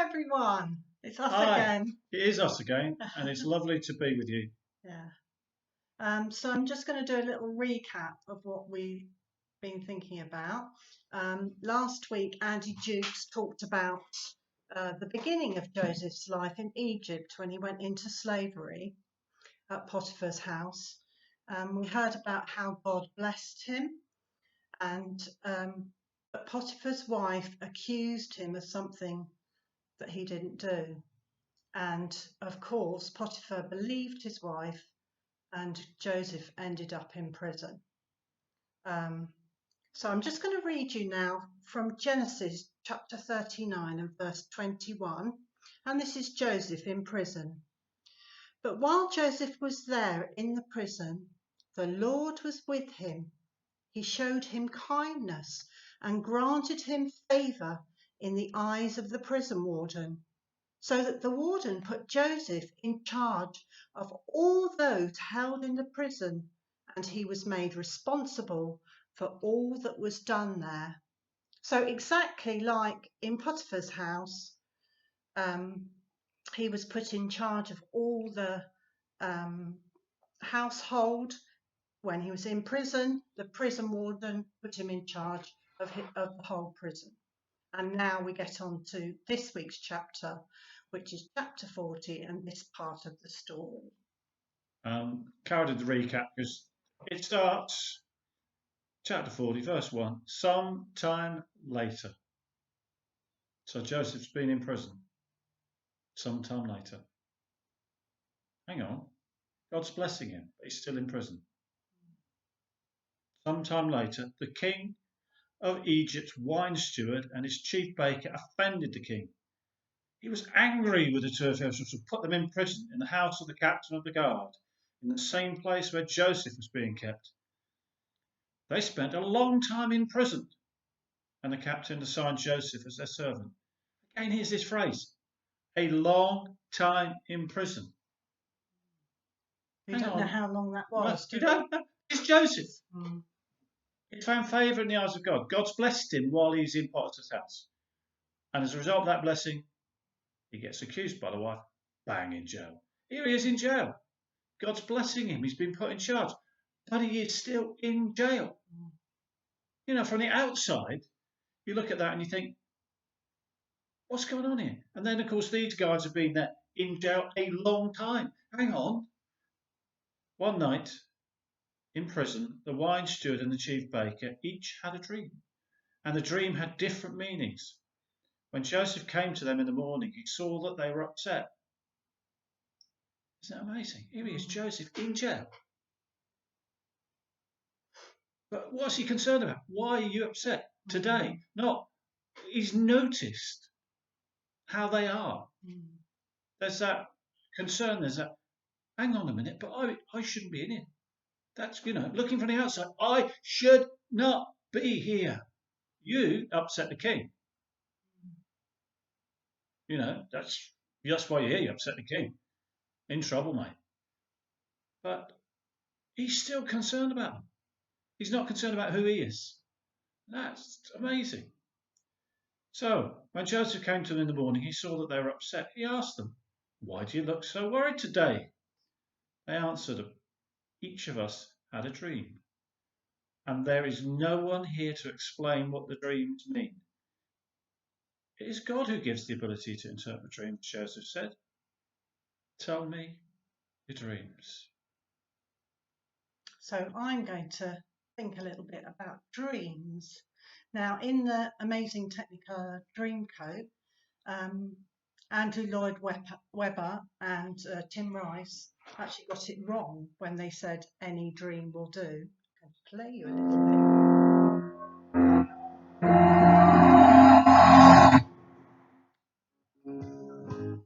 everyone. It's us Hi, again. it is us again, and it's lovely to be with you. Yeah. So I'm just going to do a little recap of what we've been thinking about. Last week, Andy Jukes talked about the beginning of Joseph's life in Egypt when he went into slavery at Potiphar's house. We heard about how God blessed him, and but Potiphar's wife accused him of something that he didn't do. And of course, Potiphar believed his wife, and Joseph ended up in prison. So I'm just going to read you now from Genesis chapter 39 and verse 21. And this is Joseph in prison. But while Joseph was there in the prison, the Lord was with him. He showed him kindness and granted him favor in the eyes of the prison warden, so that the warden put Joseph in charge of all those held in the prison, and he was made responsible for all that was done there. So exactly like in Potiphar's house, he was put in charge of all the household. When he was in prison, the prison warden put him in charge of the whole prison. And now we get on to this week's chapter, which is chapter 40 and this part of the story. Carol did the recap because it starts, chapter 40, verse 1, sometime later. So Joseph's been in prison sometime later. Hang on, God's blessing him, but he's still in prison. Sometime later, the king of Egypt's wine steward and his chief baker offended the king. He was angry with the two officials who put them in prison in the house of the captain of the guard, in the same place where Joseph was being kept. They spent a long time in prison, and the captain assigned Joseph as their servant. Again, here's this phrase, a long time in prison. We don't know how long that was. You don't know. It's Joseph. Mm. He found favour in the eyes of God. God's blessed him while he's in Potiphar's house. And as a result of that blessing, he gets accused by the wife, bang, in jail. Here he is in jail. God's blessing him. He's been put in charge. But he is still in jail. You know, from the outside, you look at that and you think, what's going on here? And then, of course, these guys have been there in jail a long time. Hang on. One night, in prison, the wine steward and the chief baker each had a dream. And the dream had different meanings. When Joseph came to them in the morning, he saw that they were upset. Isn't that amazing? Here he is, Joseph, in jail. But what's he concerned about? Why are you upset today? Not, he's noticed how they are. There's that concern, there's that, hang on a minute, but I shouldn't be in here. That's, looking from the outside, I should not be here. You upset the king. That's why you're here, you upset the king. In trouble, mate. But he's still concerned about them. He's not concerned about who he is. That's amazing. So, when Joseph came to them in the morning, he saw that they were upset. He asked them, why do you look so worried today? They answered, each of us had a dream, and there is no one here to explain what the dreams mean. It is God who gives the ability to interpret dreams, Joseph said. Tell me your dreams. So I'm going to think a little bit about dreams. Now, in the amazing Technicolor Dreamcoat, Andrew Lloyd Webber and Tim Rice actually got it wrong when they said any dream will do. I can play you a little bit.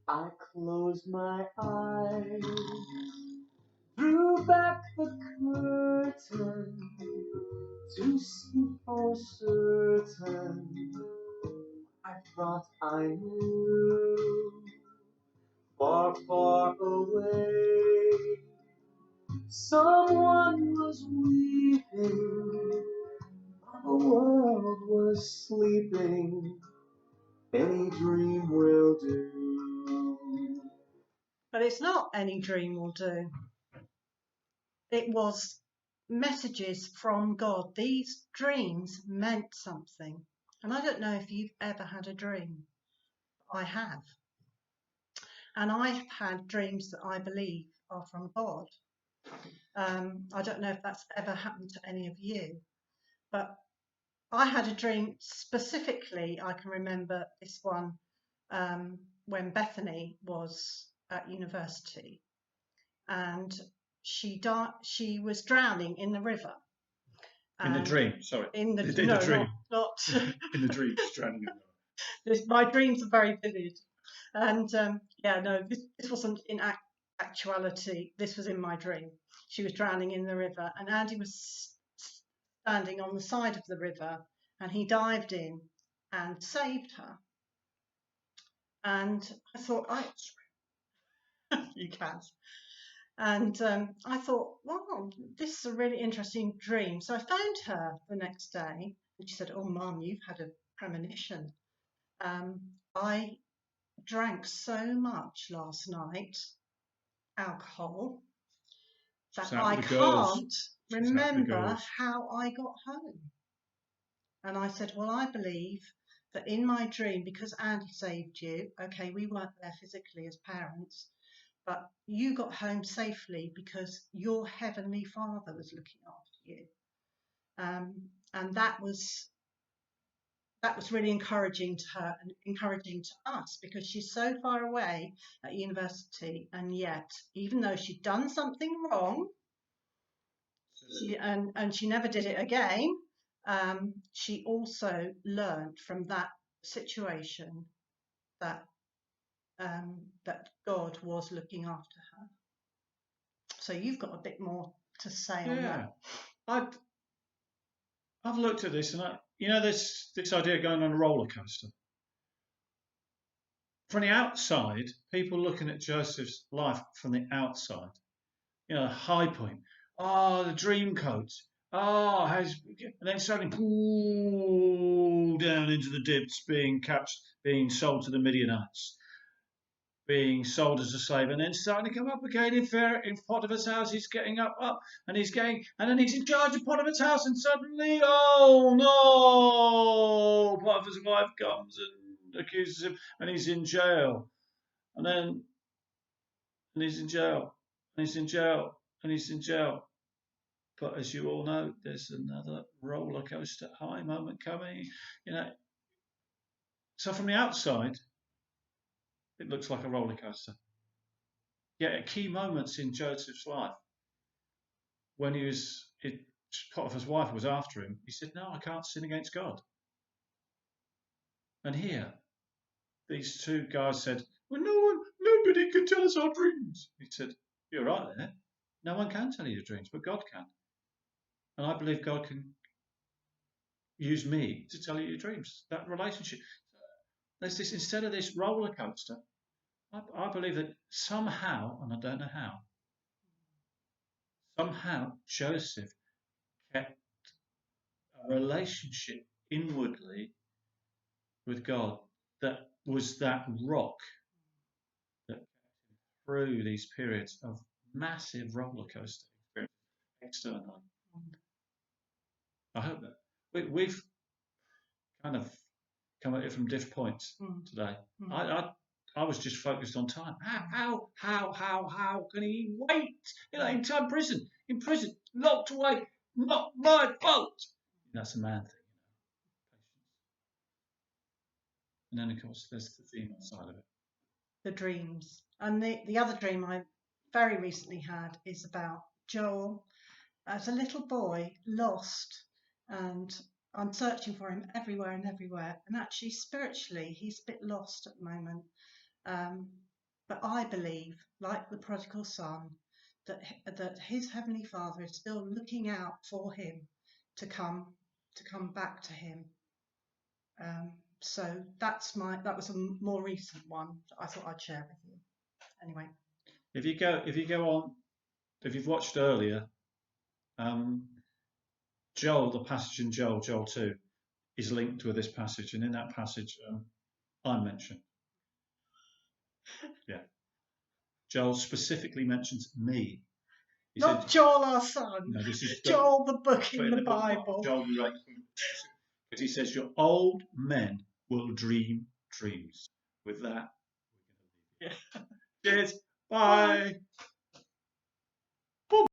I close my eyes, drew back the curtain to see for certain. I thought I knew, far, far away, someone was weeping, the world was sleeping. Any dream will will do. But it's not any dream will do. It was messages from God. These dreams meant something. And I don't know if you've ever had a dream. I have. And I've had dreams that I believe are from God. I don't know if that's ever happened to any of you, but I had a dream specifically. I can remember this one when Bethany was at university, and she was drowning in the river. In the dream, sorry. In the dream. Not In the dream, she's drowning in the river. My dreams are very vivid, and this wasn't in actuality. This was in my dream. She was drowning in the river, and Andy was standing on the side of the river, and he dived in and saved her. And I thought, you can. And I thought, wow, this is a really interesting dream. So I phoned her the next day, and she said, "Oh, Mum, you've had a premonition. I drank so much last night, alcohol, that I can't remember how I got home." And I said, "Well, I believe that in my dream, because Andy saved you, okay, we weren't there physically as parents, but you got home safely because your Heavenly Father was looking after you." And that was really encouraging to her and encouraging to us, because she's so far away at university, and yet, even though she'd done something wrong, she never did it again, she also learned from that situation that God was looking after her. So you've got a bit more to say on that. I've looked at this, and this idea of going on a roller coaster. From the outside, people looking at Joseph's life from the outside, high point. Oh, the dream coat. Oh, and then suddenly pull down into the depths, being sold to the Midianites, being sold as a slave, and then starting to come up again in Potiphar's house. He's getting up, and he's going, and then he's in charge of Potiphar's house, and suddenly, oh no, Potiphar's wife comes and accuses him, and he's in jail, and he's in jail, and he's in jail, and he's in jail. But as you all know, there's another roller coaster high moment coming, So from the outside, it looks like a roller coaster. Yet at key moments in Joseph's life, when Potiphar's wife was after him, he said, "No, I can't sin against God." And here, these two guys said, "Well, nobody can tell us our dreams." He said, "You're right there. No one can tell you your dreams, but God can. And I believe God can use me to tell you your dreams." That relationship. There's this, instead of this roller coaster, I believe that somehow, and I don't know how, somehow Joseph kept a relationship inwardly with God that was that rock that kept him through these periods of massive roller coaster experience externally. I hope that we've kind of come at it from different points today. I was just focused on time. How can he wait? In prison, locked away, not my fault. That's a man thing. And then, of course, there's the female side of it. The dreams. And the other dream I very recently had is about Joel as a little boy, lost, and I'm searching for him everywhere. And actually, spiritually, he's a bit lost at the moment. But I believe, like the prodigal son, that his Heavenly Father is still looking out for him to come back to him. So that was a more recent one that I thought I'd share with you. Anyway, if you go on, if you've watched earlier, Joel, the passage in Joel 2, is linked with this passage, and in that passage, I mentioned Yeah. Joel specificically mentions me. He Not said, Joel our son. no, this is Joel the book put in the bookmark, Bible. Joel, right. Because he says, your old men will dream dreams. With that, we're going to leave you. Cheers. Bye.